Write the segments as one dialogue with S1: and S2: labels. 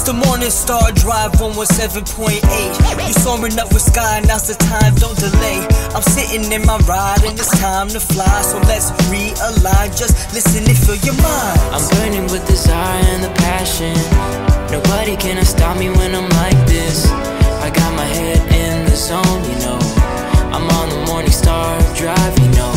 S1: It's the Morning Star Drive 117.8. You soaring up with sky, now's the time, don't delay. I'm sitting in my ride and it's time to fly. So let's realign, just listen and feel your mind.
S2: I'm burning with desire and the passion. Nobody can stop me when I'm like this. I got my head in the zone, you know. I'm on the Morning Star Drive, you know.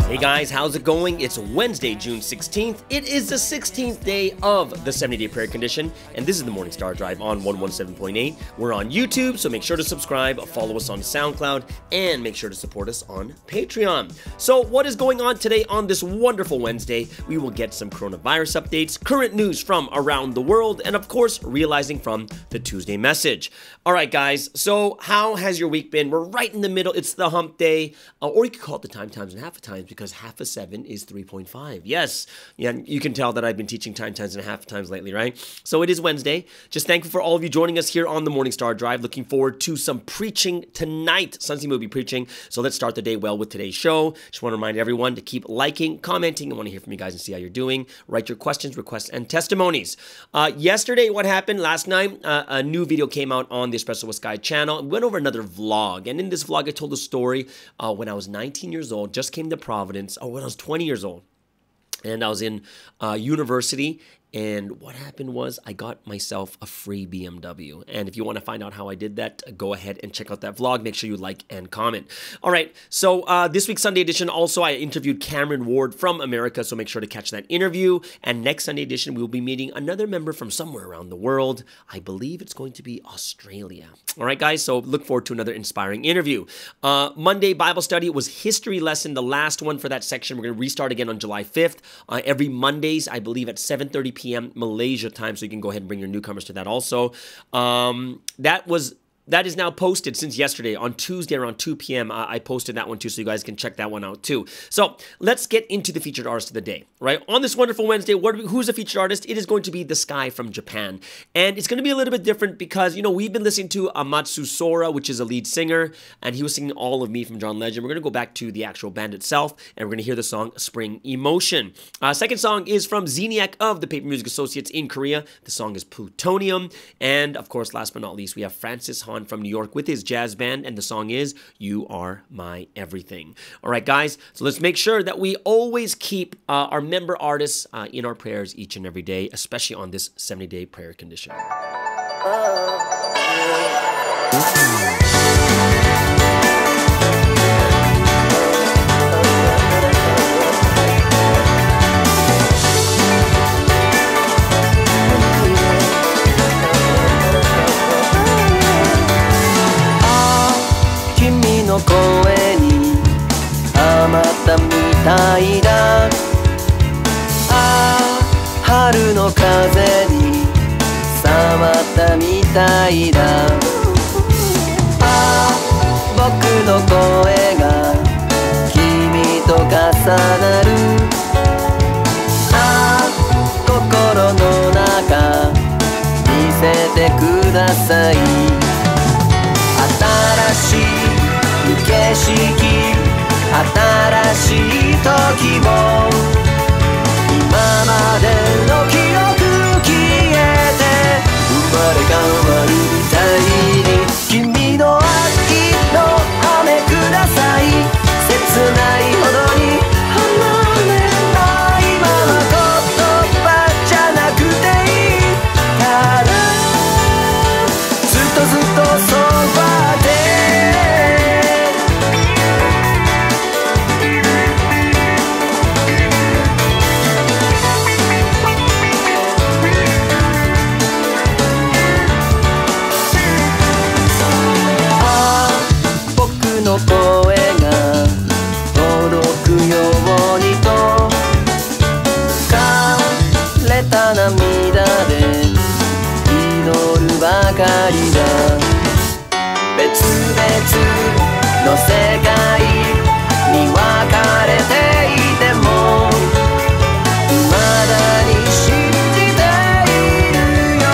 S3: Hey guys, how's it going? It's Wednesday, June 16th. It is the 16th day of the 70-day prayer condition, and this is the Morning Star Drive on 117.8. We're on YouTube, so make sure to subscribe, follow us on SoundCloud, and make sure to support us on Patreon. So what is going on today on this wonderful Wednesday? We will get some coronavirus updates, current news from around the world, and of course, realizing from the Tuesday message. All right, guys, so how has your week been? We're right in the middle. It's the hump day, or you could call it the times and half a times, because half of 7 is 3.5. Yes, yeah, you can tell that I've been teaching times and half times lately, right? So it is Wednesday. Just thankful for all of you joining us here on the Morning Star Drive. Looking forward to some preaching tonight. Sunseam will be preaching, so let's start the day well with today's show. Just want to remind everyone to keep liking, commenting. I want to hear from you guys and see how you're doing. Write your questions, requests, and testimonies. Yesterday, what happened? Last night, a new video came out on the Espresso with Sky channel. We went over another vlog, and in this vlog, I told a story when I was 19 years old, just came to Providence, when I was 20 years old, and I was in university. And what happened was I got myself a free BMW. And if you want to find out how I did that, go ahead and check out that vlog. Make sure you like and comment. All right, so this week's Sunday edition, also I interviewed Cameron Ward from America, so make sure to catch that interview. And next Sunday edition, we will be meeting another member from somewhere around the world. I believe it's going to be Australia. All right, guys, so look forward to another inspiring interview. Monday Bible study was history lesson, the last one for that section. We're going to restart again on July 5th. Every Mondays, I believe at 7:30 p.m. Malaysia time, so you can go ahead and bring your newcomers to that also. That is now posted since yesterday. On Tuesday around 2 p.m. I posted that one too, so you guys can check that one out too. So let's get into the featured artist of the day, right? On this wonderful Wednesday, who's the featured artist? It is going to be The Sky from Japan. And it's going to be a little bit different because, you know, we've been listening to Amatsu Sora, which is a lead singer, and he was singing All of Me from John Legend. We're going to go back to the actual band itself, and we're going to hear the song Spring Emotion. Second song is from Zeniac of the Paper Music Associates in Korea. The song is Plutonium. And of course, last but not least, we have Francis Han from New York with his jazz band, and the song is You Are My Everything. All right, guys, so let's make sure that we always keep our member artists in our prayers each and every day, especially on this 70-day prayer condition.
S4: 声に甘ったみたいだ春の風に触ったみたいだ僕の声が君と重なる心の中見せてください新しい景色新しい時を今までの記憶消えて生まれ変わるみたいに君の秋の雨ください切ないほどに離れないまま言葉じゃなくていいただずっとずっとそばで声が届くようにと枯れた涙で祈るばかりだ別々の世界に分かれていても未だに信じているよ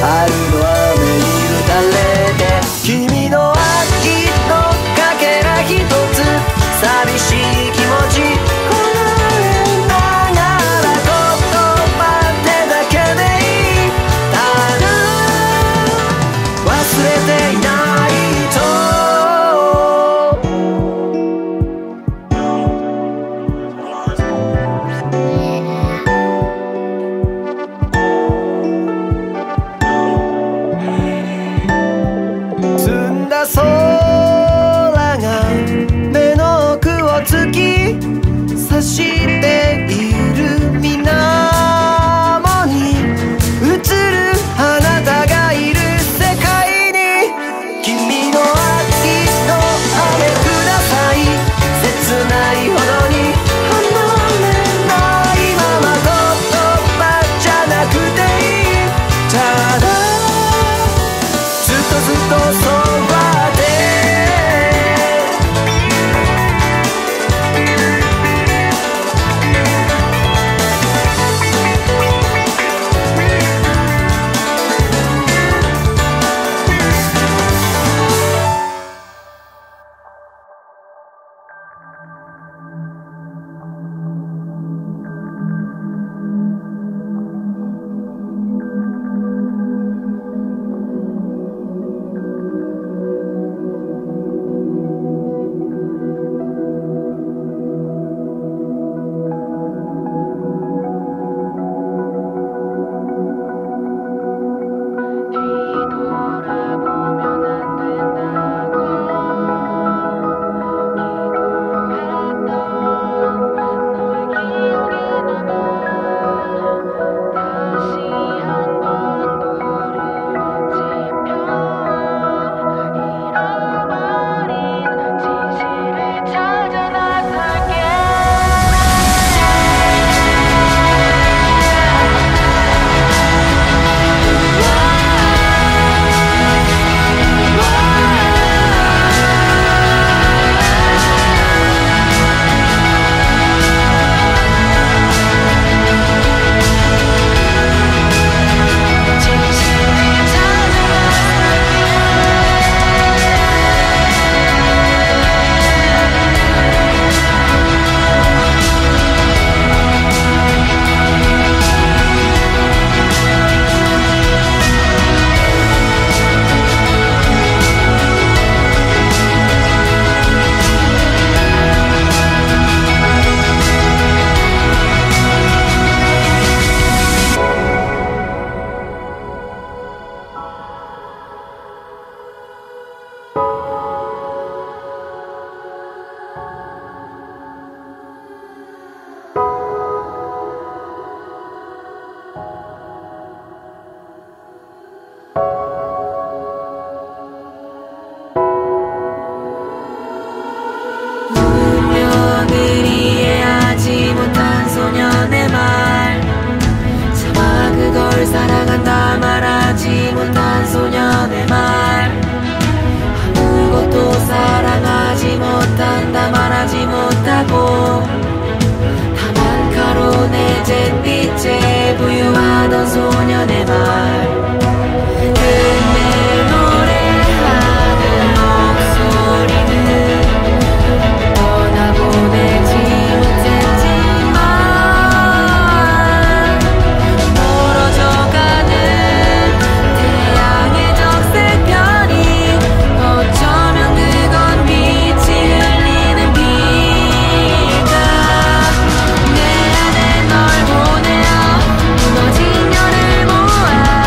S4: 春の雨に打たれて君の秋の一つ寂しい気持ちこらえながら言葉でだけでいいただ空が目の奥を突き刺している水面に映るあなたがいる世界に君の愛と雨ください切ないほどに離れないまま言葉じゃなくていいただずっとずっとそばで사랑한다 말하지 못한 소년의 말 아무것도 사랑하지 못한다 말하지 못하고 다만 가로내 잿빛에 부유하던 소년의 말 끝내 노래하는 목소리는 떠나보내지 못했지만 내 안에 널 보내어 무너진 연을 모아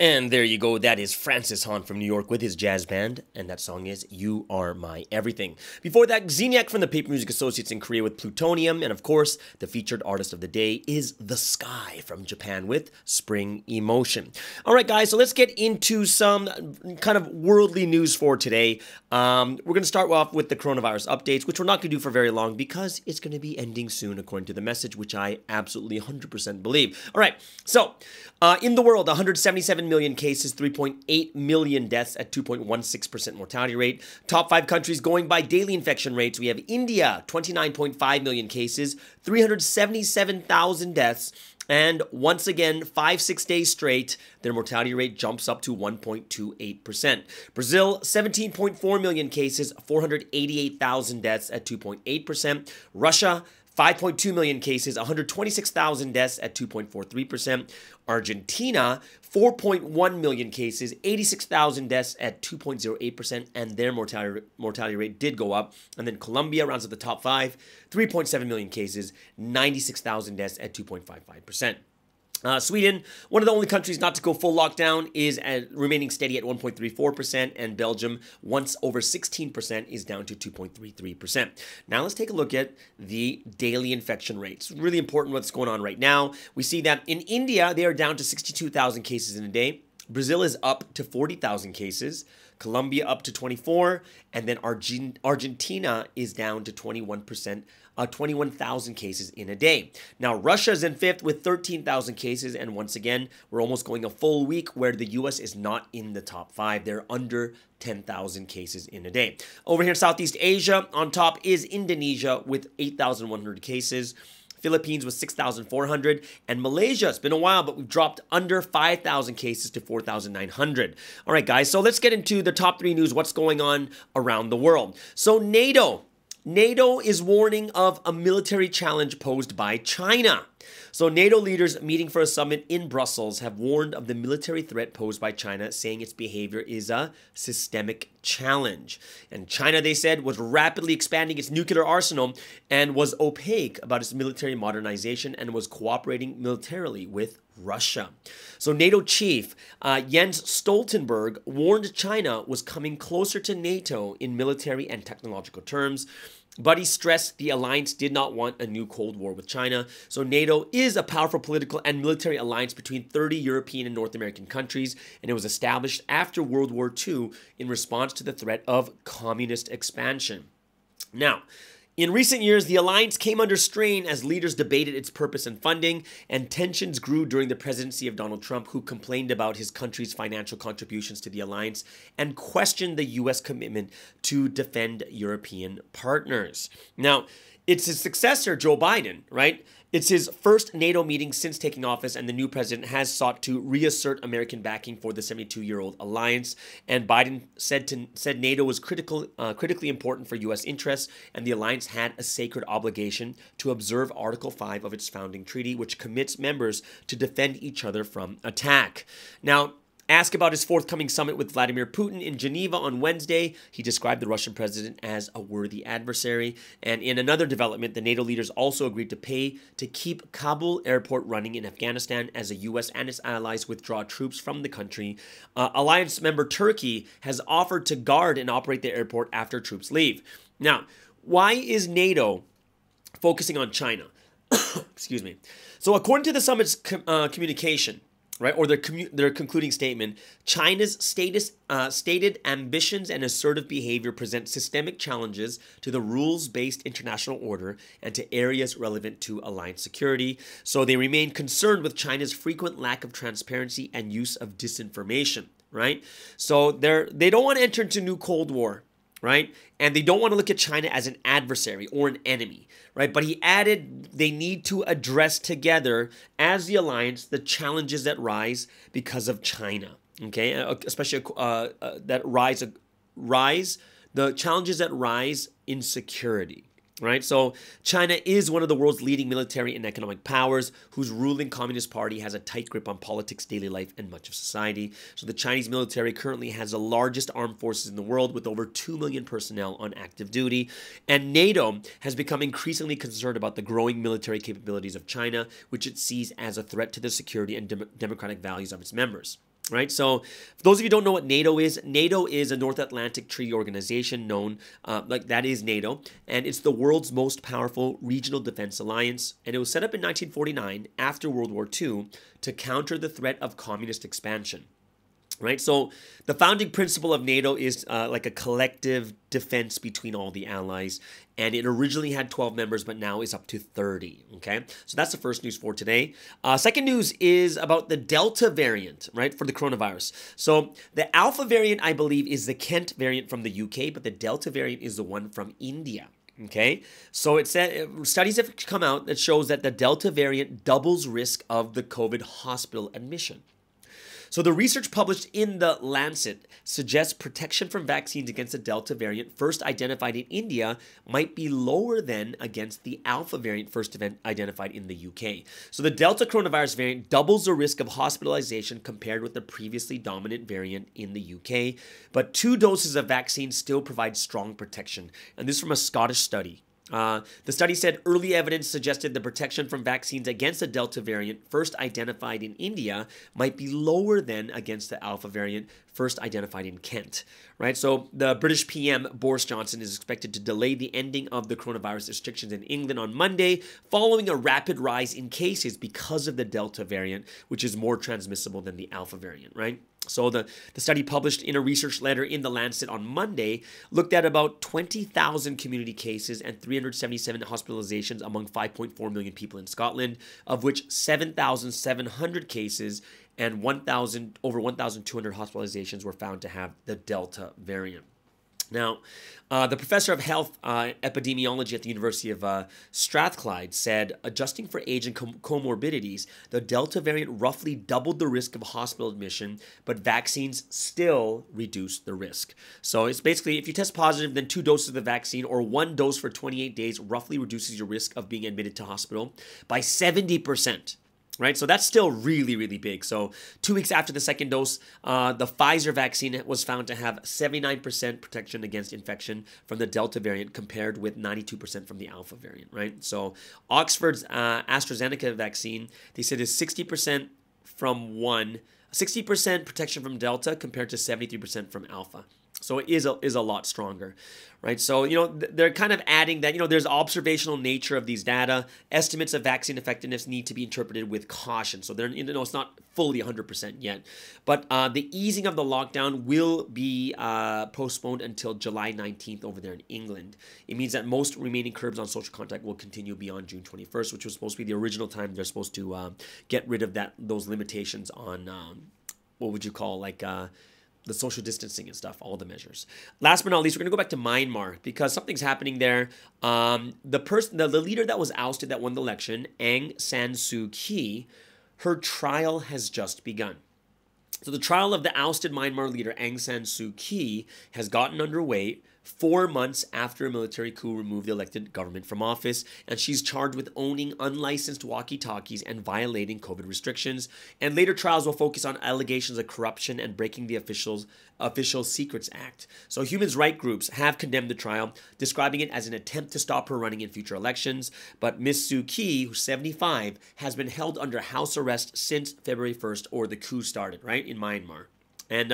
S3: And there you go. That is Francis Hahn from New York with his jazz band. And that song is You Are My Everything. Before that, Xeniac from the Paper Music Associates in Korea with Plutonium. And of course, the featured artist of the day is The Sky from Japan with Spring Emotion. All right, guys, so let's get into some kind of worldly news for today. We're going to start off with the coronavirus updates, which we're not going to do for very long because it's going to be ending soon, according to the message, which I absolutely 100% believe. All right, so in the world, 177 million cases, 3.8 million deaths at 2.16% mortality rate. Top 5 countries going by daily infection rates. We have India, 29.5 million cases, 377,000 deaths. And once again, 5-6 days straight, their mortality rate jumps up to 1.28%. Brazil, 17.4 million cases, 488,000 deaths at 2.8%. Russia, 5.2 million cases, 126,000 deaths at 2.43%. Argentina, 4.1 million cases, 86,000 deaths at 2.08%, and their mortality rate did go up. And then Colombia rounds up the top 5, 3.7 million cases, 96,000 deaths at 2.55%. Sweden, one of the only countries not to go full lockdown, is remaining steady at 1.34%, and Belgium, once over 16%, is down to 2.33%. Now let's take a look at the daily infection rates. Really important what's going on right now. We see that in India, they are down to 62,000 cases in a day. Brazil is up to 40,000 cases. Colombia up to 24, and then Argentina is down to 21,000 cases in a day. Now, Russia is in 5th with 13,000 cases, and once again, we're almost going a full week where the U.S. is not in the top 5. They're under 10,000 cases in a day. Over here in Southeast Asia, on top is Indonesia with 8,100 cases. Philippines with 6,400, and Malaysia, it's been a while, but we've dropped under 5,000 cases to 4,900. All right, guys, so let's get into the top 3 news, what's going on around the world. So NATO is warning of a military challenge posed by China. So NATO leaders meeting for a summit in Brussels have warned of the military threat posed by China, saying its behavior is a systemic challenge. And China, they said, was rapidly expanding its nuclear arsenal and was opaque about its military modernization and was cooperating militarily with Russia. So NATO chief Jens Stoltenberg warned China was coming closer to NATO in military and technological terms. But he stressed the alliance did not want a new Cold War with China. So NATO is a powerful political and military alliance between 30 European and North American countries, and it was established after World War II in response to the threat of communist expansion. Now, in recent years, the alliance came under strain as leaders debated its purpose and funding, and tensions grew during the presidency of Donald Trump, who complained about his country's financial contributions to the alliance and questioned the U.S. commitment to defend European partners. Now, it's his successor, Joe Biden, right? It's his first NATO meeting since taking office, and the new president has sought to reassert American backing for the 72-year-old alliance. And Biden said NATO was critically important for U.S. interests, and the alliance had a sacred obligation to observe Article 5 of its founding treaty, which commits members to defend each other from attack. Now, asked about his forthcoming summit with Vladimir Putin in Geneva on Wednesday, he described the Russian president as a worthy adversary. And in another development, the NATO leaders also agreed to pay to keep Kabul airport running in Afghanistan as the U.S. and its allies withdraw troops from the country. Alliance member Turkey has offered to guard and operate the airport after troops leave. Now, why is NATO focusing on China? Excuse me. So according to the summit's communication, right, or their concluding statement, China's stated ambitions and assertive behavior present systemic challenges to the rules-based international order and to areas relevant to alliance security. So they remain concerned with China's frequent lack of transparency and use of disinformation, right? So they don't want to enter into a new Cold War, right? And they don't want to look at China as an adversary or an enemy, right? But he added they need to address together as the alliance the challenges that rise because of China, okay? Especially the challenges that rise in security. Right? So China is one of the world's leading military and economic powers whose ruling Communist Party has a tight grip on politics, daily life, and much of society. So the Chinese military currently has the largest armed forces in the world with over 2 million personnel on active duty. And NATO has become increasingly concerned about the growing military capabilities of China, which it sees as a threat to the security and democratic values of its members. Right, so for those of you who don't know what NATO is a North Atlantic Treaty Organization known, that is NATO, and it's the world's most powerful regional defense alliance, and it was set up in 1949 after World War II to counter the threat of communist expansion. Right, so the founding principle of NATO is like a collective defense between all the allies, and it originally had 12 members, but now is up to 30. Okay, so that's the first news for today. Second news is about the Delta variant, right, for the coronavirus. So the Alpha variant, I believe, is the Kent variant from the UK, but the Delta variant is the one from India. Okay, so it said studies have come out that shows that the Delta variant doubles risk of the COVID hospital admission. So the research published in The Lancet suggests protection from vaccines against the Delta variant first identified in India might be lower than against the Alpha variant first identified in the UK. So the Delta coronavirus variant doubles the risk of hospitalization compared with the previously dominant variant in the UK, but 2 doses of vaccine still provide strong protection. And this is from a Scottish study. The study said early evidence suggested the protection from vaccines against the Delta variant first identified in India might be lower than against the Alpha variant first identified in Kent, right? So the British PM, Boris Johnson, is expected to delay the ending of the coronavirus restrictions in England on Monday, following a rapid rise in cases because of the Delta variant, which is more transmissible than the Alpha variant, right? So the study published in a research letter in The Lancet on Monday looked at about 20,000 community cases and 377 hospitalizations among 5.4 million people in Scotland, of which 7,700 cases and over 1,200 hospitalizations were found to have the Delta variant. Now, the professor of health epidemiology at the University of Strathclyde said, adjusting for age and comorbidities, the Delta variant roughly doubled the risk of hospital admission, but vaccines still reduce the risk. So it's basically, if you test positive, then 2 doses of the vaccine or 1 dose for 28 days roughly reduces your risk of being admitted to hospital by 70%. Right, so that's still really, really big. So 2 weeks after the second dose, the Pfizer vaccine was found to have 79% protection against infection from the Delta variant compared with 92% from the Alpha variant, right? So Oxford's AstraZeneca vaccine, they said is 60% protection from Delta compared to 73% from Alpha. So it is a lot stronger, right? So, they're kind of adding that, there's observational nature of these data. Estimates of vaccine effectiveness need to be interpreted with caution. So it's not fully 100% yet. But the easing of the lockdown will be postponed until July 19th over there in England. It means that most remaining curbs on social contact will continue beyond June 21st, which was supposed to be the original time they're supposed to get rid of those limitations on, what would you call, the social distancing and stuff, all the measures. Last but not least, we're going to go back to Myanmar because something's happening there. The leader that was ousted that won the election, Aung San Suu Kyi, her trial has just begun. So the trial of the ousted Myanmar leader, Aung San Suu Kyi, has gotten underway 4 months after a military coup removed the elected government from office, and she's charged with owning unlicensed walkie-talkies and violating COVID restrictions. And later trials will focus on allegations of corruption and breaking the Official Secrets Act. So human rights groups have condemned the trial, describing it as an attempt to stop her running in future elections. But Ms. Suu Kyi, who's 75, has been held under house arrest since February 1st, or the coup started, right, in Myanmar. And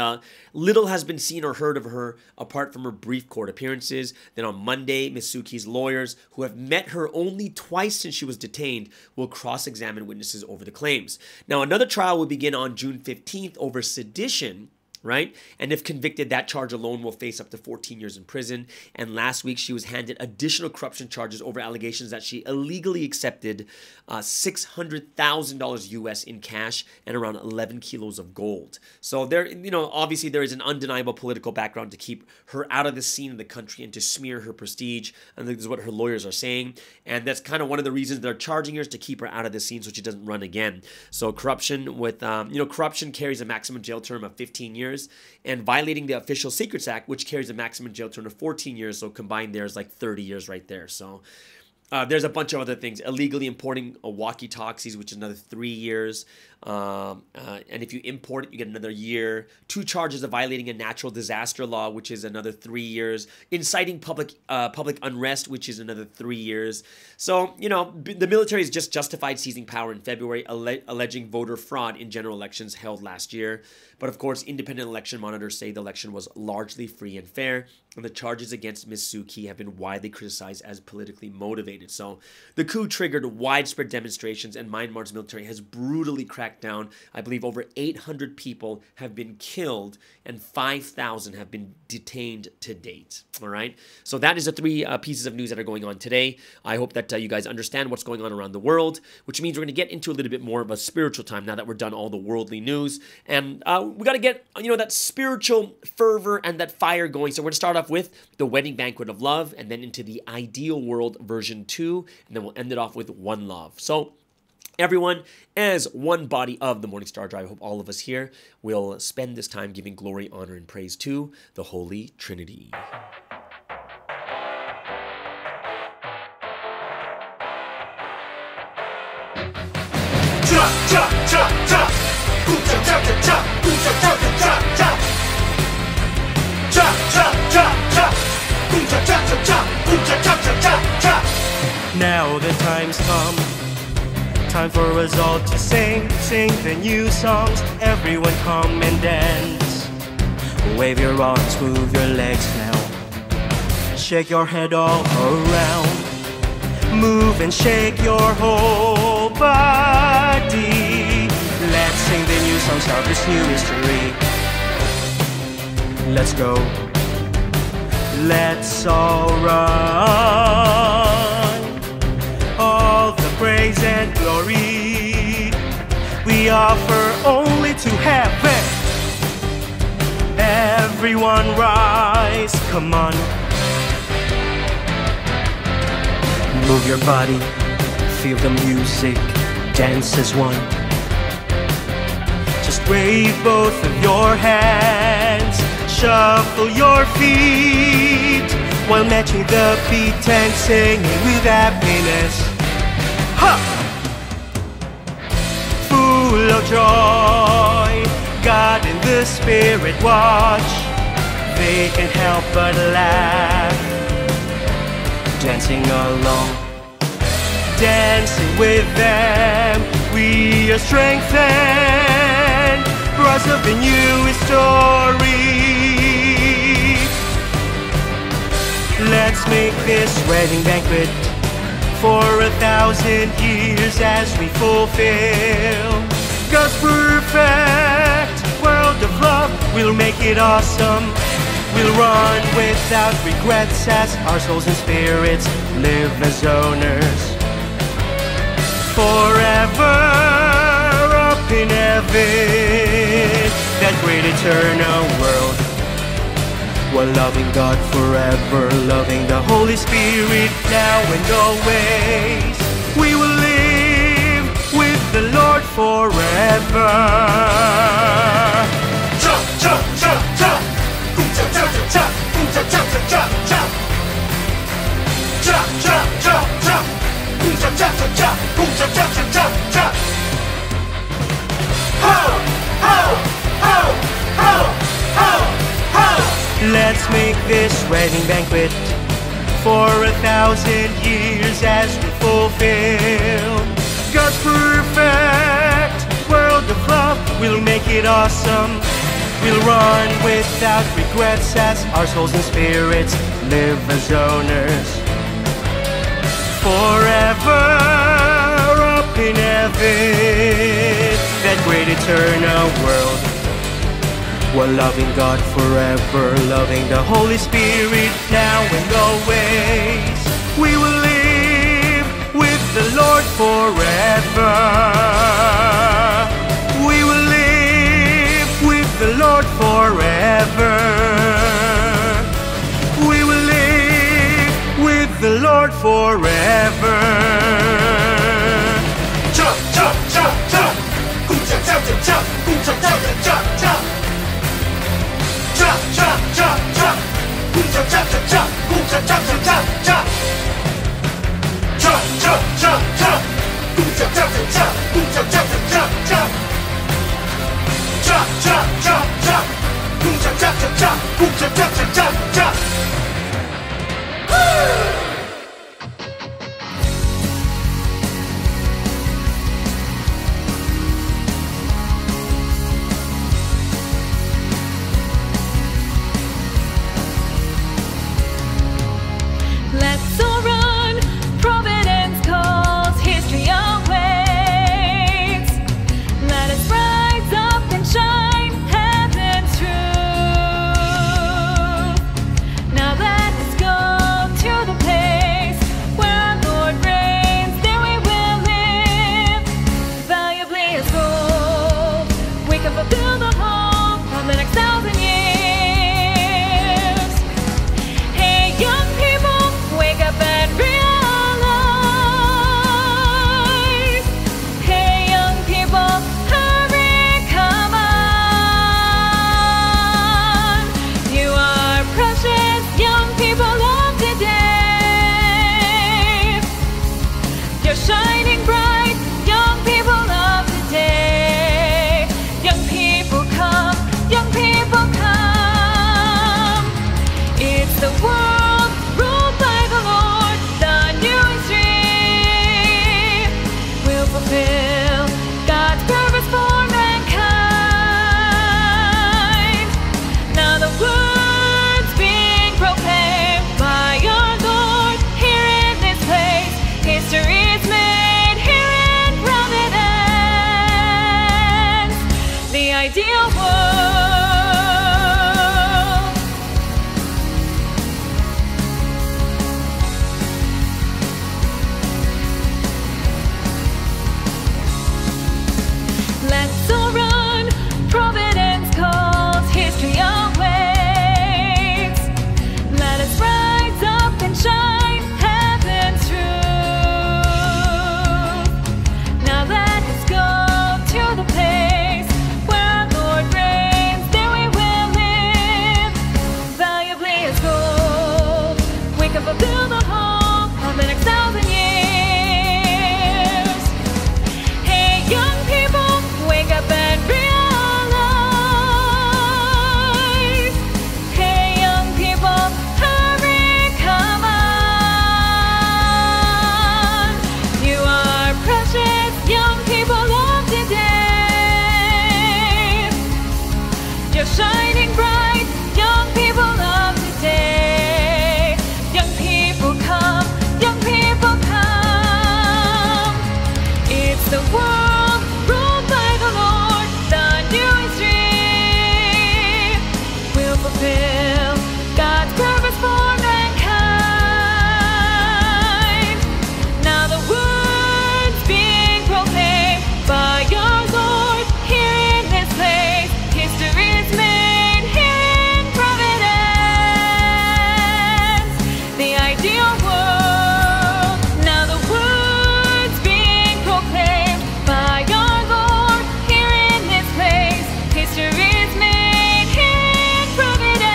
S3: little has been seen or heard of her apart from her brief court appearances. Then on Monday, Ms. Suu Kyi's lawyers, who have met her only twice since she was detained, will cross-examine witnesses over the claims. Now, another trial will begin on June 15th over sedition, right? And if convicted, that charge alone will face up to 14 years in prison. And last week, she was handed additional corruption charges over allegations that she illegally accepted $600,000 US in cash and around 11 kilos of gold. So there, obviously there is an undeniable political background to keep her out of the scene of the country and to smear her prestige. And this is what her lawyers are saying. And that's kind of one of the reasons they're charging her, is to keep her out of the scene so she doesn't run again. So corruption corruption carries a maximum jail term of 15 years. And violating the Official Secrets Act, which carries a maximum jail term of 14 years. So combined, there's like 30 years right there. So There's a bunch of other things. Illegally importing walkie-talkies, which is another 3 years. And if you import it, you get another year. 2 charges of violating a natural disaster law, which is another 3 years. Inciting public unrest, which is another 3 years. So, you know, the military has just justified seizing power in February, alleging voter fraud in general elections held last year. But of course, independent election monitors say the election was largely free and fair, and the charges against Ms. Suu Kyi have been widely criticized as politically motivated. So the coup triggered widespread demonstrations, and Myanmar's military has brutally cracked down. I believe over 800 people have been killed and 5,000 have been detained to date. All right. So that is the 3 pieces of news that are going on today. I hope that you guys understand what's going on around the world, which means we're going to get into a little bit more of a spiritual time now that we're done all the worldly news. And we got to get, you know, that spiritual fervor and that fire going. So we're going to start off with the wedding banquet of love, and then into the ideal world version 2, and then we'll end it off with one love. So everyone, as one body of the Morning Star Drive, I hope all of us here will spend this time giving glory, honor, and praise to the Holy Trinity.
S5: Now the time's come, time for us all to sing the new songs. Everyone come and dance. Wave your arms, move your legs now. Shake your head all around. Move and shake your whole body. Let's sing the new songs of this new history. Let's go. Let's all run. All the praise and glory we offer only to heaven. Everyone rise, come on. Move your body, feel the music, dance as one. Just wave both of your hands, shuffle your feet, while matching the beat and singing with happiness. Ha! Full of joy, God in the Spirit watch. They can't help but laugh, dancing along. Dancing with them, we are strengthened, rise of a new story. Let's make this wedding banquet for 1,000 years as we fulfill God's perfect world of love. We'll make it awesome. We'll run without regrets as our souls and spirits live as owners. Forever up in heaven, that great eternal world. We're loving God forever, loving the Holy Spirit now and always. We will live with the Lord forever. Cha cha cha cha, cha cha cha cha, cha cha cha cha cha, cha cha cha cha, cha cha cha cha, cha cha cha cha cha. Ho ho ho ho ho ho. Let's make this wedding banquet for 1,000 years as we fulfill God's perfect world of love. We'll make it awesome. We'll run without regrets as our souls and spirits live as owners. Forever up in heaven, that great eternal world. We're loving God forever, loving the Holy Spirit now and always. We will live with the Lord forever. We will live with the Lord forever. We will live with the Lord forever. Cha cha cha cha, cha cha cha cha, cha cha cha cha. Cha cha cha cha, cha cha cha cha, cha cha cha cha cha. Cha
S6: Let's all run, Providence calls, history awaits. Let us rise up and shine heaven's truth. Now let us go to the place where our Lord reigns, there we will live, valuably as gold. We can fulfill the hope of the next 1,000 years. Hey, young people, wake up and realize. Hey, young people, hurry, come on. You are precious, young people of today. You're shining bright, young people of today. Young people come, young people come. It's the world ruled by the Lord, the new history will fulfill God's purpose for mankind. Now the words being proclaimed by our Lord here in this place, history is made here in Providence, the ideal world. Let's all run, Providence calls, history awaits. Let us rise up and shine heaven's truth. Now let us go to the place where our Lord reigns, there we will live, valuably as gold. We can fulfill the hope of the next 1,000 years. Hey, young people, wake up and realize. Hey, young people, hurry, come on. You are precious, young people of today. You're shining bright, young people of today. Young people come, young people come. It's the world ruled by the Lord, the new history will fulfill God's purpose for mankind. Now the words being proclaimed by our Lord here in this place, history is made here in Providence, the ideal world. Now the words being proclaimed by our Lord here in this place, history is made here in Providence,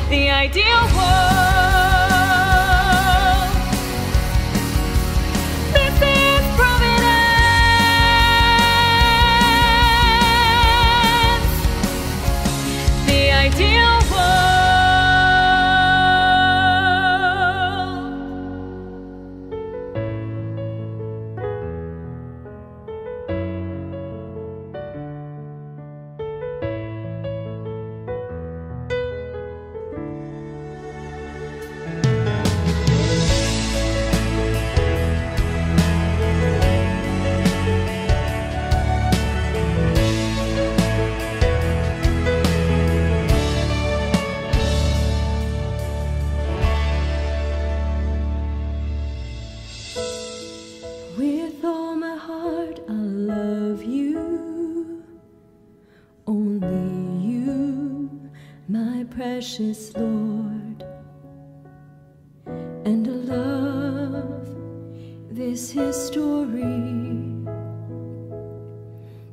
S6: the ideal world. This is Providence, the ideal world. With all my heart, I love you. Only you, my precious Lord. And I love this history,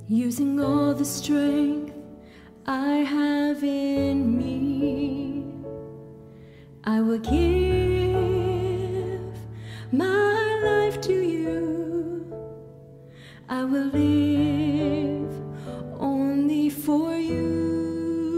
S6: using all the strength I have in me. I will give my life to you. I will live only for you.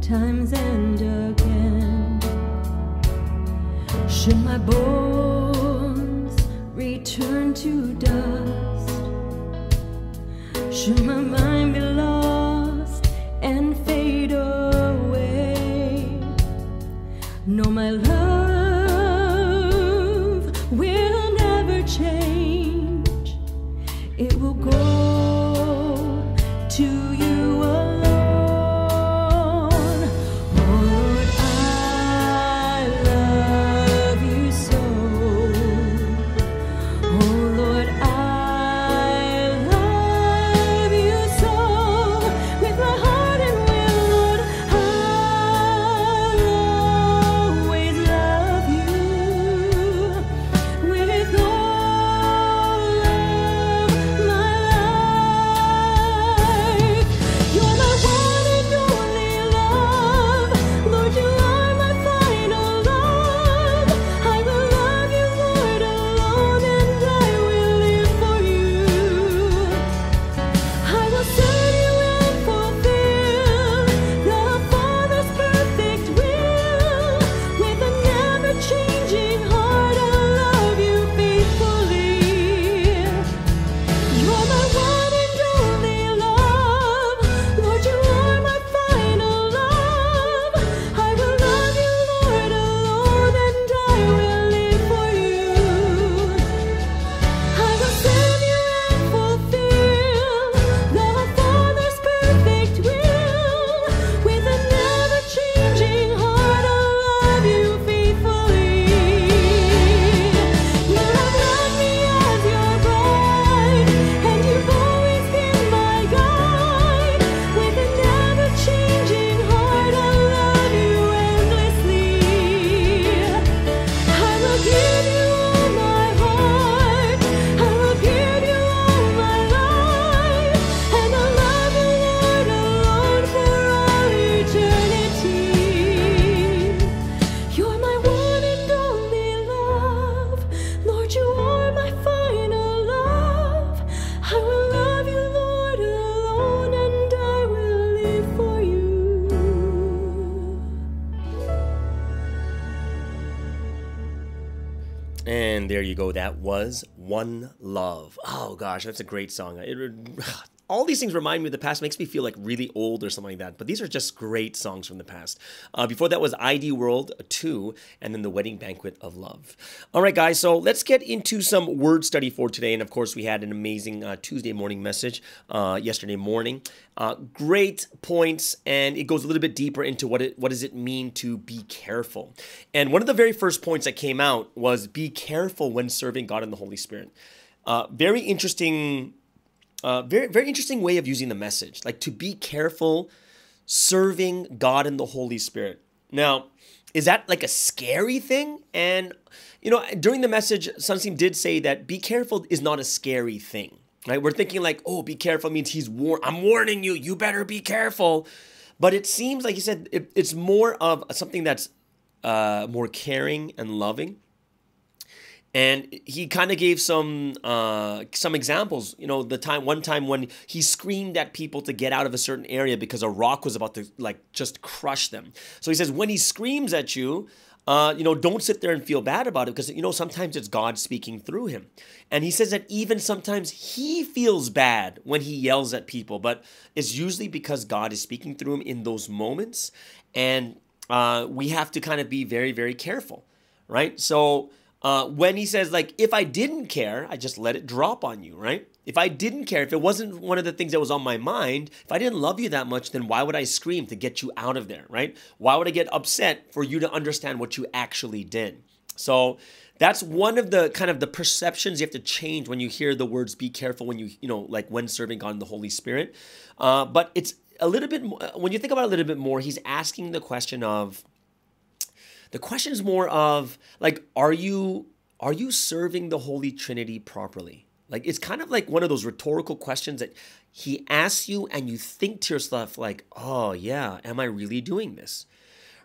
S6: times and again. Should my bones return to dust? Should my mind be lost and fade away? No, my love will never change. It will go to you alone. Oh Lord, I love you so. Oh Lord, I love you so. With my heart and will, Lord, I'll always love you. With all of my life, you're my one and only love. Lord, you are my final love. I will love you, Lord, alone, and I will live for you. I will serve you and fulfill the Father's perfect will. With a never-changing heart, I'll love you faithfully. You're my one and only love. Lord, you are my final love. I will love you, Lord, alone, and I will live for you. I will serve you and fulfill the Father's perfect will. With a never-changing heart, I'll love you faithfully. You have loved me as your bride, and you've always been my guide. With a never-changing heart, I'll love you endlessly. I will give you all my heart. I will give you all my life, and I'll love you, Lord, alone for all eternity. You're my one and only love. Lord, you are my final love. I will love you, Lord, alone, and I will live for you.
S3: And there you go. That was One Love. Oh gosh, that's a great song. All these things remind me of the past. Makes me feel like really old or something like that. But these are just great songs from the past. Before that was ID World 2, and then The Wedding Banquet of Love. All right, guys. So let's get into some word study for today. And of course, we had an amazing Tuesday morning message yesterday morning. Great points, and it goes a little bit deeper into what does it mean to be careful. And one of the very first points that came out was be careful when serving God and the Holy Spirit. Very interesting. Very interesting way of using the message, like to be careful serving God and the Holy Spirit. Now, is that like a scary thing? And, you know, during the message, Sunseem did say that be careful is not a scary thing, right? We're thinking like, oh, be careful means I'm warning you, you better be careful. But it seems like he said it's more of something that's more caring and loving. And he kind of gave some examples. You know, one time when he screamed at people to get out of a certain area because a rock was about to just crush them. So he says, when he screams at you, don't sit there and feel bad about it, because sometimes it's God speaking through him. And he says that even sometimes he feels bad when he yells at people, but it's usually because God is speaking through him in those moments. And we have to kind of be very, very careful, right? So when he says, like, if I didn't care, I just let it drop on you, right? If I didn't care, if it wasn't one of the things that was on my mind, if I didn't love you that much, then why would I scream to get you out of there, right? Why would I get upset for you to understand what you actually did? So that's one of the kind of the perceptions you have to change when you hear the words be careful when when serving God and the Holy Spirit. But it's a little bit, when you think about it a little bit more, he's asking the question is more of like, are you serving the Holy Trinity properly? Like, it's kind of like one of those rhetorical questions that he asks you and you think to yourself like, oh yeah, am I really doing this?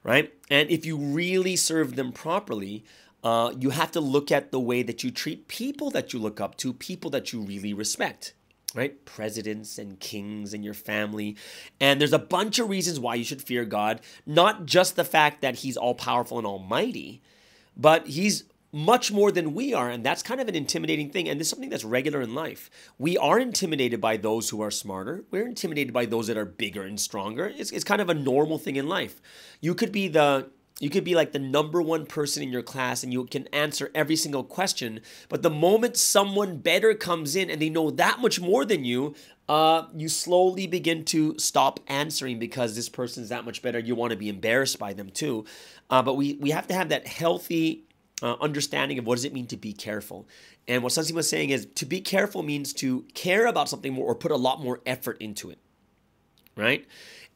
S3: Right? And if you really serve them properly, you have to look at the way that you treat people that you look up to, people that you really respect. right? Presidents and kings and your family. And there's a bunch of reasons why you should fear God, not just the fact that he's all powerful and almighty, but he's much more than we are. And that's kind of an intimidating thing. And this is something that's regular in life. We are intimidated by those who are smarter. We're intimidated by those that are bigger and stronger. It's kind of a normal thing in life. You could be like the number one person in your class and you can answer every single question. But the moment someone better comes in and they know that much more than you, you slowly begin to stop answering because this person's that much better. You want to be embarrassed by them too. But we have to have that healthy understanding of what does it mean to be careful. And what Sansi was saying is to be careful means to care about something more or put a lot more effort into it, right?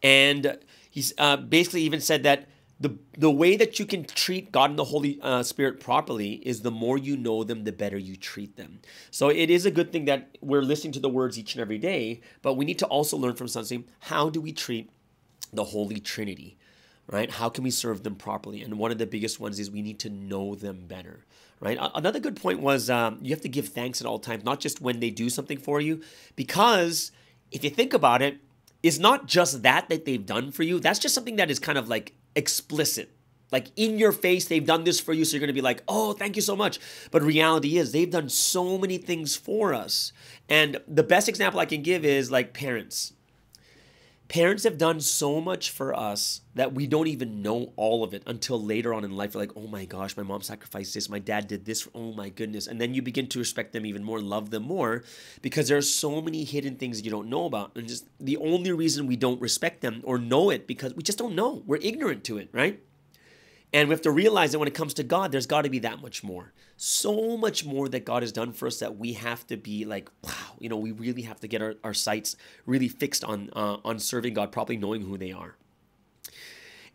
S3: And he's basically even said that the way that you can treat God and the Holy Spirit properly is the more you know them, the better you treat them. So it is a good thing that we're listening to the words each and every day, but we need to also learn from Sansi, how do we treat the Holy Trinity? Right? How can we serve them properly? And one of the biggest ones is we need to know them better, right? Another good point was you have to give thanks at all times, not just when they do something for you, because if you think about it, it's not just that they've done for you. That's just something that is kind of like explicit. Like in your face, they've done this for you, so you're going to be like, oh, thank you so much. But reality is they've done so many things for us. And the best example I can give is like parents. Parents have done so much for us that we don't even know all of it until later on in life. We're like, oh my gosh, my mom sacrificed this. My dad did this. Oh my goodness. And then you begin to respect them even more, love them more, because there are so many hidden things you don't know about. And just the only reason we don't respect them or know it because we just don't know. We're ignorant to it, right? And we have to realize that when it comes to God, there's got to be that much more. So much more that God has done for us that we have to be like, wow, we really have to get our sights really fixed on serving God, probably knowing who they are.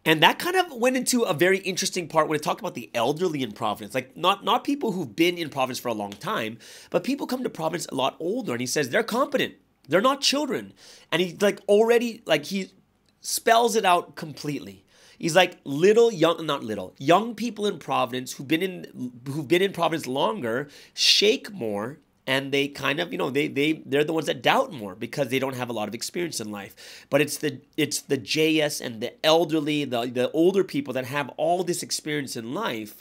S3: And that kind of went into a very interesting part when it talked about the elderly in Providence. Like not people who've been in Providence for a long time, but people come to Providence a lot older. And he says they're competent. They're not children. And he he spells it out completely. He's like young people in Providence who've been in Providence longer shake more, and they kind of they're the ones that doubt more because they don't have a lot of experience in life. But it's the JS and the elderly, the older people that have all this experience in life,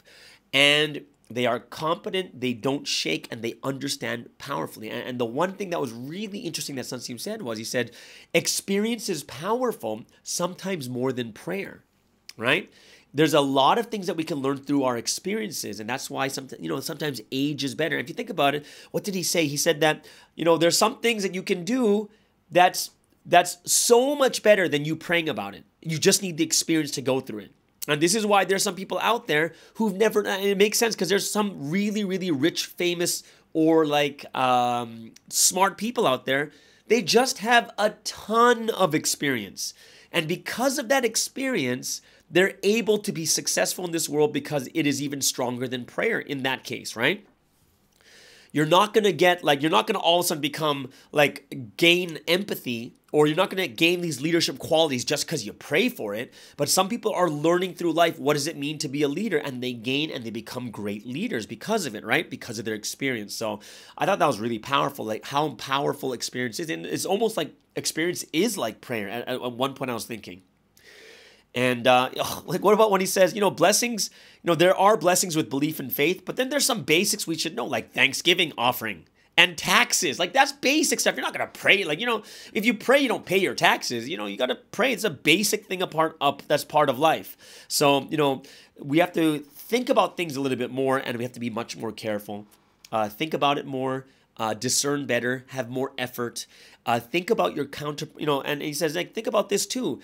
S3: and they are competent, they don't shake, and they understand powerfully. And the one thing that was really interesting that Sunseem said was, he said, experience is powerful, sometimes more than prayer. Right? There's a lot of things that we can learn through our experiences, and that's why sometimes age is better. If you think about it, what did he say? He said that there's some things that you can do that's so much better than you praying about it. You just need the experience to go through it. And this is why there's some people out there who've never. And it makes sense because there's some really, really rich, famous, or smart people out there. They just have a ton of experience, and because of that experience, they're able to be successful in this world because it is even stronger than prayer in that case, right? You're not going to all of a sudden gain empathy, or you're not going to gain these leadership qualities just because you pray for it. But some people are learning through life, what does it mean to be a leader? And they gain and they become great leaders because of it, right? Because of their experience. So I thought that was really powerful, like how powerful experience is. And it's almost like experience is like prayer. At one point I was thinking. And what about when he says, blessings, there are blessings with belief and faith, but then there's some basics we should know, like Thanksgiving offering and taxes. Like that's basic stuff. You're not going to pray. If you pray, you don't pay your taxes. You got to pray. It's a basic thing that's part of life. So, we have to think about things a little bit more, and we have to be much more careful. Think about it more, discern better, have more effort. Think about your counter, and he says, think about this too.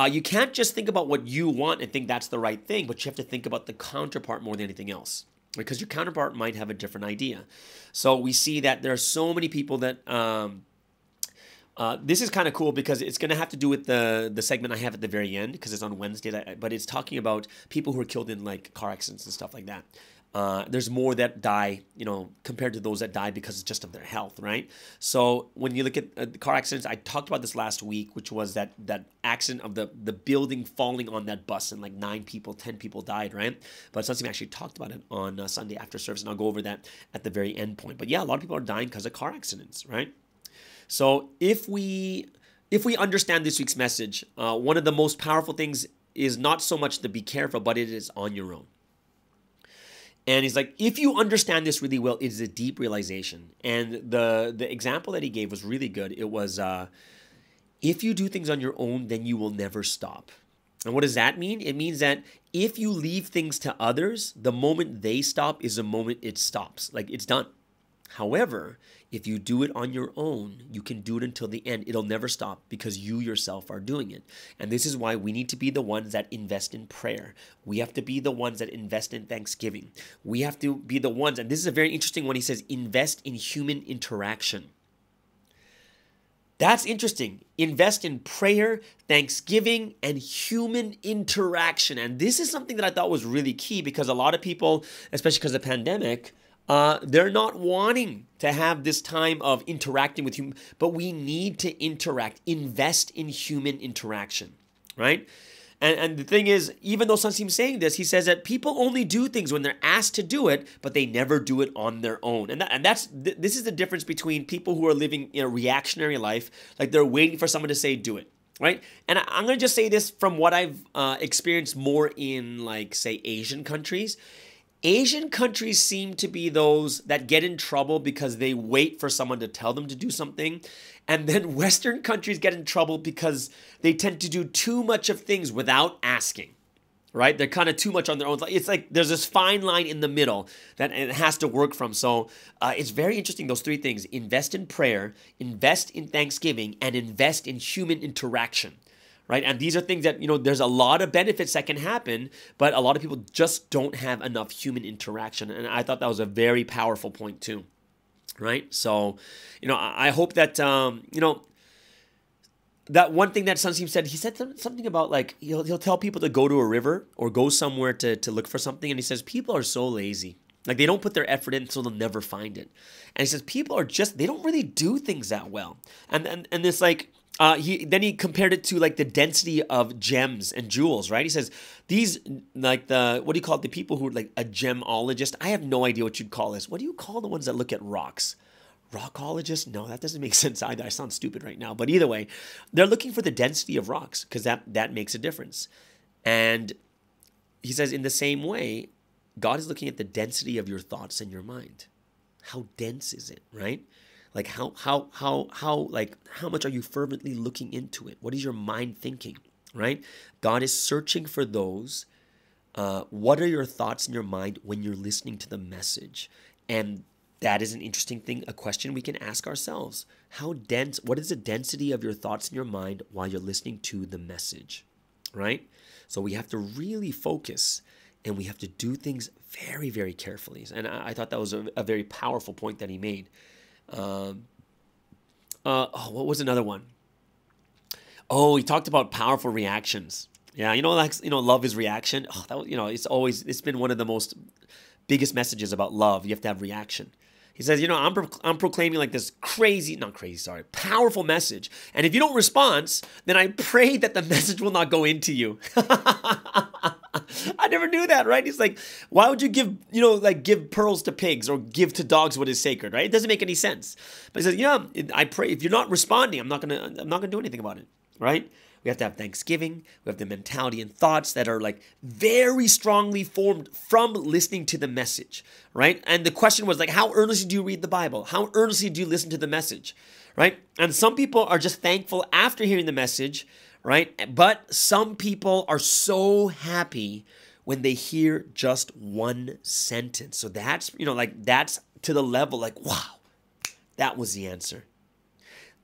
S3: You can't just think about what you want and think that's the right thing, but you have to think about the counterpart more than anything else, because your counterpart might have a different idea. So we see that there are so many people that this is kind of cool because it's going to have to do with the segment I have at the very end, because it's on Wednesday, but it's talking about people who are killed in car accidents and stuff like that. There's more that die, compared to those that die because just of their health, right? So when you look at the car accidents, I talked about this last week, which was that accident of the building falling on that bus, and 10 people died, right? But something actually talked about it on Sunday after service, and I'll go over that at the very end point. But yeah, a lot of people are dying because of car accidents, right? So if we understand this week's message, one of the most powerful things is not so much to be careful, but it is on your own. And he's like, if you understand this really well, it is a deep realization. And the example that he gave was really good. It was, if you do things on your own, then you will never stop. And what does that mean? It means that if you leave things to others, the moment they stop is the moment it stops. Like, it's done. However, if you do it on your own, you can do it until the end. It'll never stop because you yourself are doing it. And this is why we need to be the ones that invest in prayer. We have to be the ones that invest in thanksgiving. We have to be the ones, and this is a very interesting one. He says, invest in human interaction. That's interesting. Invest in prayer, thanksgiving, and human interaction. And this is something that I thought was really key because a lot of people, especially because of the pandemic, they're not wanting to have this time of interacting with human, but we need to interact, invest in human interaction, right? And the thing is, even though Sunsim's saying this, he says that people only do things when they're asked to do it, but they never do it on their own. And this is the difference between people who are living in a reactionary life, like they're waiting for someone to say, do it, right? And I'm going to just say this from what I've experienced more in, like, say, Asian countries. Asian countries seem to be those that get in trouble because they wait for someone to tell them to do something. And then Western countries get in trouble because they tend to do too much of things without asking, right? They're kind of too much on their own. It's like there's this fine line in the middle that it has to work from. So it's very interesting, those three things: invest in prayer, invest in thanksgiving, and invest in human interaction. Right? And these are things that, there's a lot of benefits that can happen, but a lot of people just don't have enough human interaction. And I thought that was a very powerful point too. Right? So, I hope that, that one thing that Sunsim said, he said something about, like, he'll tell people to go to a river or go somewhere to look for something. And he says, people are so lazy. Like, they don't put their effort in, so they'll never find it. And he says, people are they don't really do things that well. And it's like, he compared it to, like, the density of gems and jewels, right? He says these, like, what do you call it? The people who are like a gemologist. I have no idea what you'd call this. What do you call the ones that look at rocks? Rockologist? No, that doesn't make sense either. I sound stupid right now. But either way, they're looking for the density of rocks because that makes a difference. And he says in the same way, God is looking at the density of your thoughts and your mind. How dense is it, right? Like how much are you fervently looking into it? What is your mind thinking, right? God is searching for those. What are your thoughts in your mind when you're listening to the message? And that is an interesting thing, a question we can ask ourselves. What is the density of your thoughts in your mind while you're listening to the message, right? So we have to really focus and we have to do things very, very carefully. And I thought that was a very powerful point that he made. What was another one? Oh, he talked about powerful reactions. Yeah, love is reaction. Oh, that, it's been one of the most biggest messages about love. You have to have reaction. He says, I'm proclaiming like this powerful message. And if you don't respond, then I pray that the message will not go into you. I never knew that, right? He's like, why would you give pearls to pigs or give to dogs what is sacred, right? It doesn't make any sense. But he says, I pray if you're not responding, I'm not gonna do anything about it, right? We have to have thanksgiving. We have the mentality and thoughts that are like very strongly formed from listening to the message, right? And the question was like, how earnestly do you read the Bible? How earnestly do you listen to the message, right? And some people are just thankful after hearing the message, right? But some people are so happy when they hear just one sentence. So that's, that's to the level like, wow, that was the answer.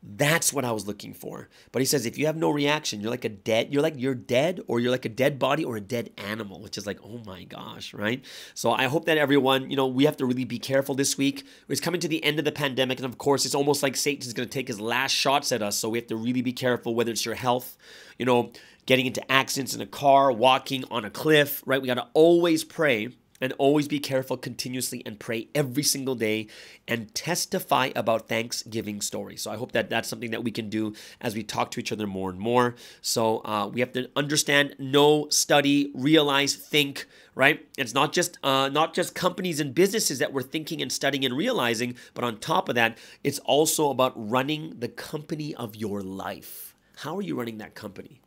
S3: That's what I was looking for. But he says, if you have no reaction, you're dead, or you're like a dead body or a dead animal, which is like, oh my gosh, right? So I hope that everyone, we have to really be careful this week. It's coming to the end of the pandemic. And of course, it's almost like Satan's going to take his last shots at us. So we have to really be careful, whether it's your health, getting into accidents in a car, walking on a cliff, right? We got to always pray And always be careful continuously and pray every single day and testify about Thanksgiving stories. So I hope that that's something that we can do as we talk to each other more and more. So we have to understand, know, study, realize, think, right? It's not just companies and businesses that we're thinking and studying and realizing, but on top of that, it's also about running the company of your life. How are you running that company?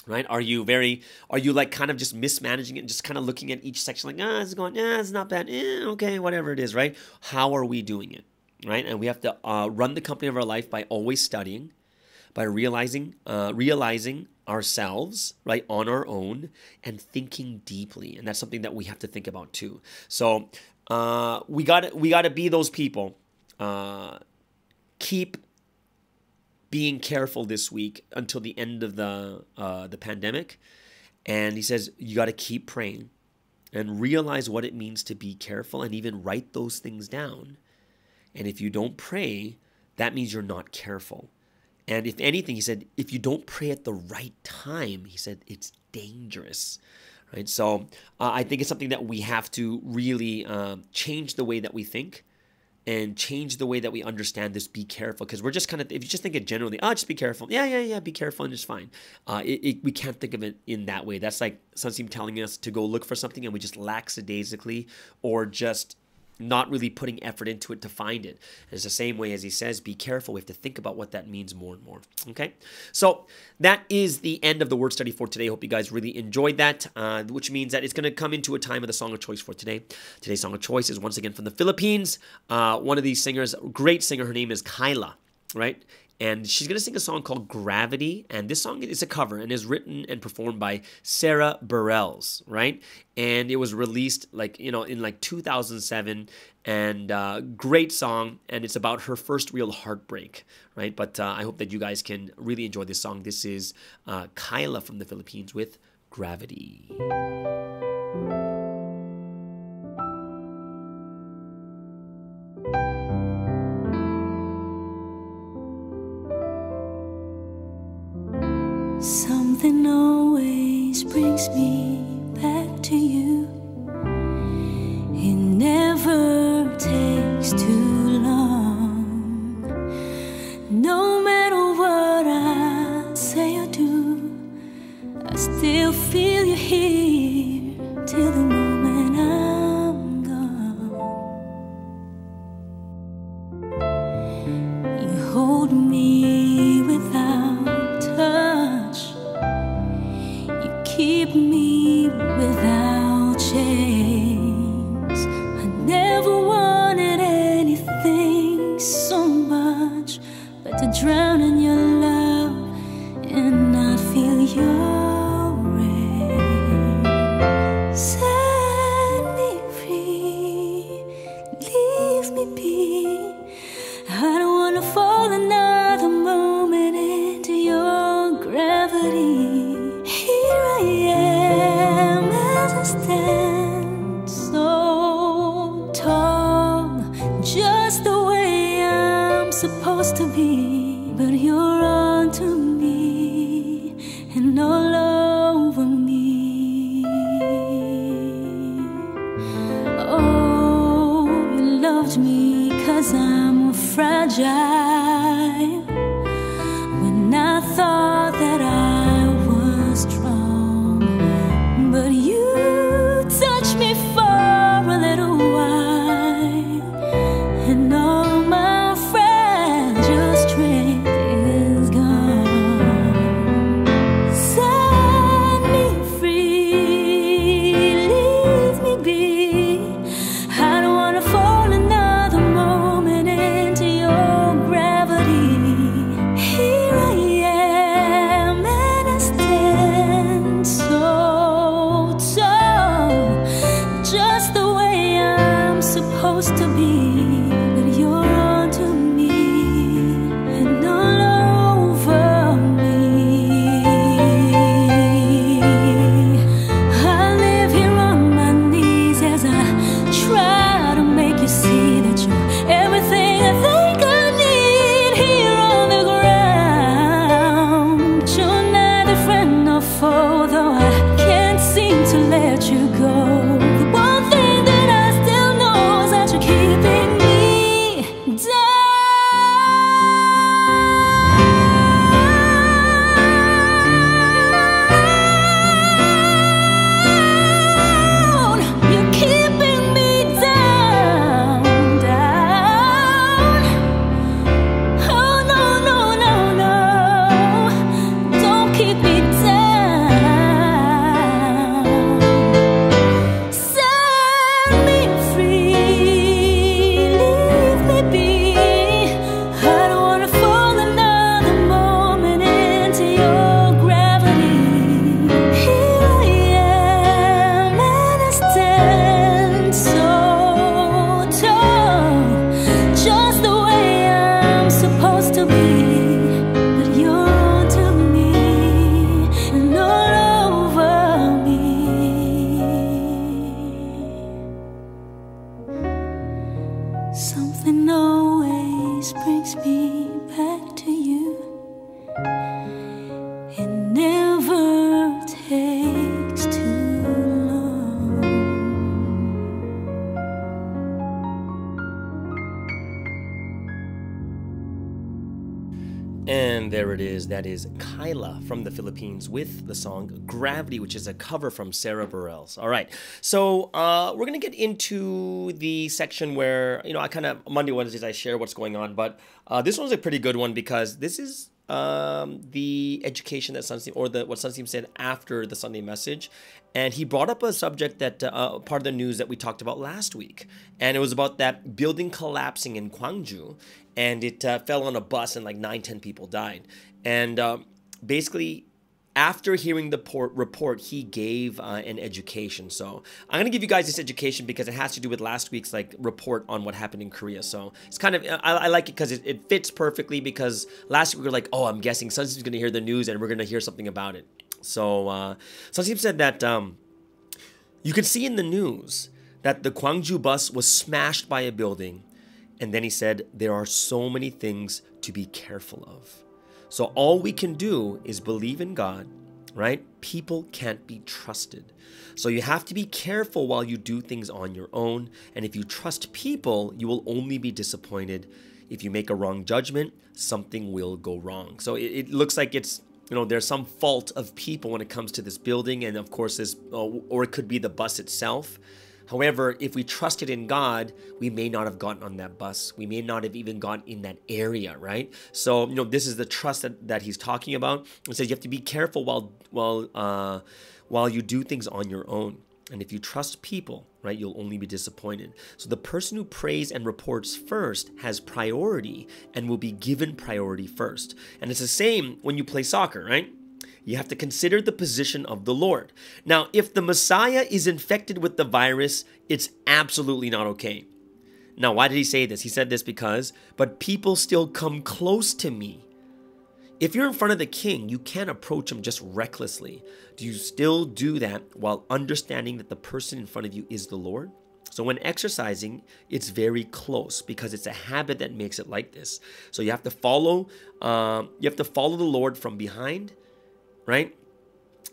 S3: Right? Are you like kind of just mismanaging it and just kind of looking at each section like, it's going, it's not bad, okay, whatever it is, right? How are we doing it, right? And we have to run the company of our life by always studying, by realizing ourselves, right, on our own and thinking deeply. And that's something that we have to think about too. So we gotta be those people. Keep being careful this week until the end of the pandemic. And he says, you got to keep praying and realize what it means to be careful and even write those things down. And if you don't pray, that means you're not careful. And if anything, he said, if you don't pray at the right time, he said, it's dangerous. Right? So I think it's something that we have to really change the way that we think. And change the way that we understand this, be careful. Because we're just kind of, if you just think it generally, just be careful. Yeah, be careful and it's fine. We can't think of it in that way. That's like Sunseem telling us to go look for something and we just lackadaisically or just not really putting effort into it to find it. And it's the same way as he says, be careful. We have to think about what that means more and more. Okay? So that is the end of the word study for today. Hope you guys really enjoyed that, which means that it's going to come into a time of the song of choice for today. Today's song of choice is once again from the Philippines. One of these singers, great singer, her name is Kyla, right? And she's going to sing a song called Gravity. And this song is a cover and is written and performed by Sarah Bareilles, right? And it was released in 2007. And great song. And it's about her first real heartbreak, right? But I hope that you guys can really enjoy this song. This is Kyla from the Philippines with Gravity.
S7: Something always brings me back to you. It never takes too long. No matter what I say or do, I still feel you here till the moment I'm gone. You hold me without touch. Keep me without chains. I never wanted anything so much but to drown in your love and not feel your rain. Set me free, leave me be. I don't wanna fall another moment into your gravity. I am as I stand so tall, just the way I'm supposed to be. But you're onto me and all over me. Oh, you loved me 'cause I'm fragile. When I thought that I was strong, but you
S3: And there it is. That is Kyla from the Philippines with the song Gravity, which is a cover from Sarah Bareilles. All right. So we're going to get into the section where, I kind of, Monday, Wednesdays, I share what's going on. But this one's a pretty good one because this is the education that Sunstein, or what Sunstein said after the Sunday message. And he brought up a subject that, part of the news that we talked about last week. And it was about that building collapsing in Gwangju. And it fell on a bus and like 9-10 people died. And basically, after hearing the report, he gave an education. So I'm going to give you guys this education because it has to do with last week's report on what happened in Korea. So it's kind of, I like it because it fits perfectly, because last week we were like, oh, I'm guessing Sunstein's going to hear the news and we're going to hear something about it. So Sunstein said that you could see in the news that the Gwangju bus was smashed by a building. And then he said, there are so many things to be careful of. So all we can do is believe in God, right? People can't be trusted. So you have to be careful while you do things on your own. And if you trust people, you will only be disappointed. If you make a wrong judgment, something will go wrong. So it looks like it's, there's some fault of people when it comes to this building. And of course, or it could be the bus itself. However, if we trusted in God, we may not have gotten on that bus. We may not have even gotten in that area, right? So, this is the trust that he's talking about. It says you have to be careful while you do things on your own. And if you trust people, right, you'll only be disappointed. So the person who prays and reports first has priority and will be given priority first. And it's the same when you play soccer, right? You have to consider the position of the Lord. Now, if the Messiah is infected with the virus, it's absolutely not okay. Now, why did he say this? He said this because, but people still come close to me. If you're in front of the king, you can't approach him just recklessly. Do you still do that while understanding that the person in front of you is the Lord? So when exercising, it's very close because it's a habit that makes it like this. So you have to follow the Lord from behind. Right?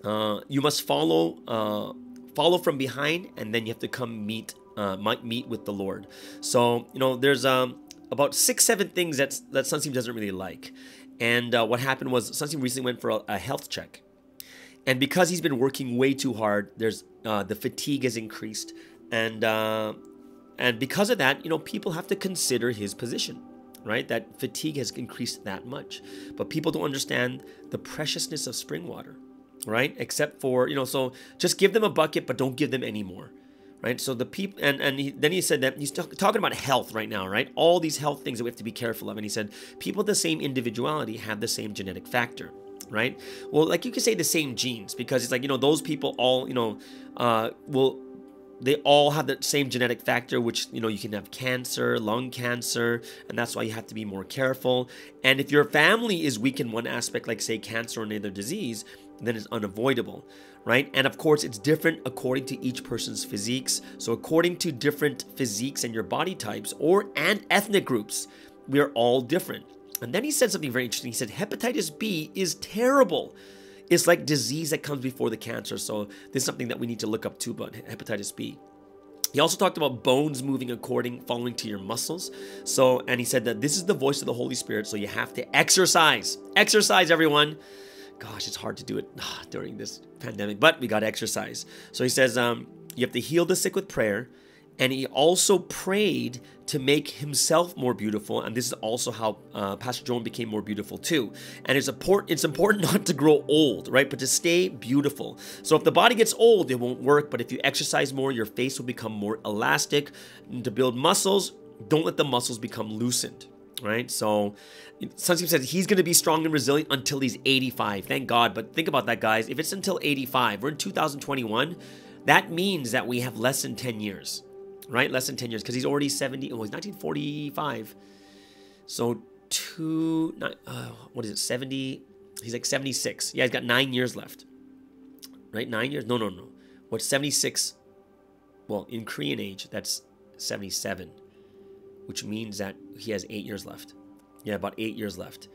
S3: You must follow from behind, and then you have to come meet with the Lord. So, there's about 6-7 things that Sunstein doesn't really like. And what happened was Sunstein recently went for a health check. And because he's been working way too hard, there's the fatigue has increased. And because of that, people have to consider his position. Right? That fatigue has increased that much. But people don't understand the preciousness of spring water, right? Except for, so just give them a bucket, but don't give them any more, right? So the people, then he said that he's talking about health right now, right? All these health things that we have to be careful of. And he said, people with the same individuality have the same genetic factor, right? Well, you could say the same genes, because it's like, those people all, they all have the same genetic factor, which, you can have cancer, lung cancer, and that's why you have to be more careful. And if your family is weak in one aspect, like say cancer or another disease, then it's unavoidable, right? And of course, it's different according to each person's physiques. So according to different physiques and your body types and ethnic groups, we are all different. And then he said something very interesting. He said, hepatitis B is terrible. It's like disease that comes before the cancer. So this is something that we need to look up too about hepatitis B. He also talked about bones moving following to your muscles. And he said that this is the voice of the Holy Spirit. So you have to exercise. Exercise, everyone. Gosh, it's hard to do it during this pandemic, but we got to exercise. So he says you have to heal the sick with prayer. And he also prayed to make himself more beautiful. And this is also how Pastor Joan became more beautiful too. And it's important not to grow old, right? But to stay beautiful. So if the body gets old, it won't work. But if you exercise more, your face will become more elastic. And to build muscles, don't let the muscles become loosened, right? So Sunstein said he's going to be strong and resilient until he's 85. Thank God. But think about that, guys. If it's until 85, we're in 2021, that means that we have less than 10 years. Right? Less than 10 years, because he's already 70. Oh, he's 1945. So 70? He's like 76. Yeah, he's got 9 years left. Right? 9 years? No. What's 76? Well, in Korean age, that's 77, which means that he has 8 years left. Yeah, about 8 years left.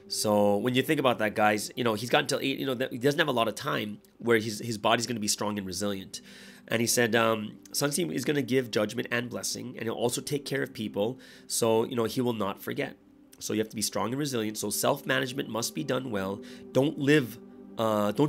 S3: So when you think about that, guys, he's got until 8, he doesn't have a lot of time where his body's going to be strong and resilient. And he said, Sunstein is going to give judgment and blessing, and he'll also take care of people, so, he will not forget. So you have to be strong and resilient. So self-management must be done well. Don't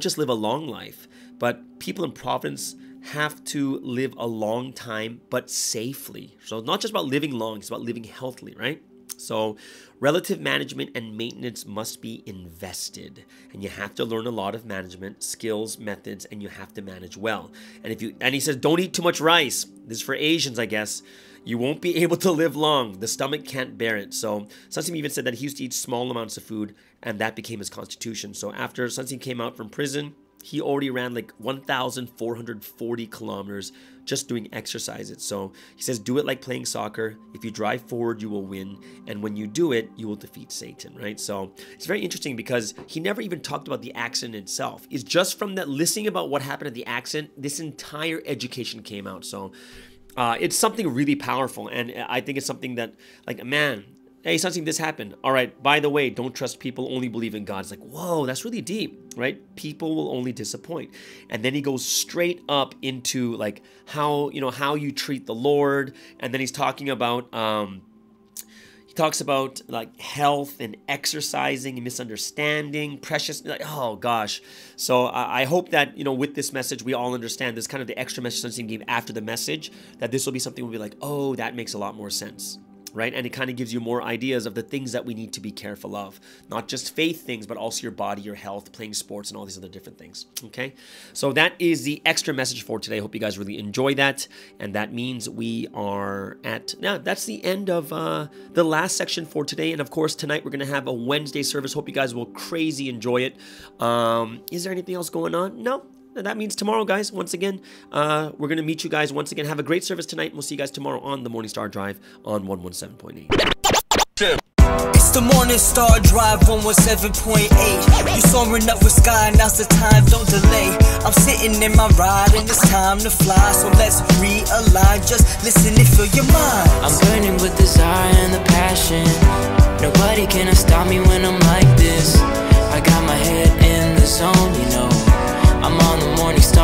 S3: just live a long life, but people in Providence have to live a long time, but safely. So not just about living long, it's about living healthily, right? So relative management and maintenance must be invested, and you have to learn a lot of management skills, methods, and you have to manage well. And he says, don't eat too much rice. This is for Asians, I guess. You won't be able to live long. The stomach can't bear it. So Sunsim even said that he used to eat small amounts of food, and that became his constitution. So after Sunsim came out from prison, he already ran like 1,440 kilometers just doing exercises. So he says, do it like playing soccer. If you drive forward, you will win. And when you do it, you will defeat Satan, right? So it's very interesting because he never even talked about the accident itself. It's just from that listening about what happened at the accident, this entire education came out. So it's something really powerful. And I think it's something that, like, man, hey, something this happened. All right, by the way, don't trust people, only believe in God. It's like, whoa, that's really deep, right? People will only disappoint. And then he goes straight up into like how you treat the Lord. And then he's talking about, he talks about like health and exercising and misunderstanding, precious, like, oh gosh. So I hope that, with this message, we all understand this kind of the extra message Sunsim gave after the message, that this will be something we'll be like, oh, that makes a lot more sense. Right? And it kind of gives you more ideas of the things that we need to be careful of. Not just faith things, but also your body, your health, playing sports, and all these other different things. Okay? So that is the extra message for today. I hope you guys really enjoy that. And that means we are that's the end of the last section for today. And of course, tonight we're going to have a Wednesday service. Hope you guys will crazy enjoy it. Is there anything else going on? No. That means tomorrow, guys, once again, we're going to meet you guys once again. Have a great service tonight. We'll see you guys tomorrow on the Morning Star Drive on 117.8.
S1: It's the Morning Star Drive 117.8. You soaring up with sky, now's the time, don't delay. I'm sitting in my ride and it's time to fly. So let's realign, just listen and fill your mind.
S2: I'm burning with desire and the passion. Nobody can stop me when I'm like this. I got my head in the zone, I'm on the Morning Star.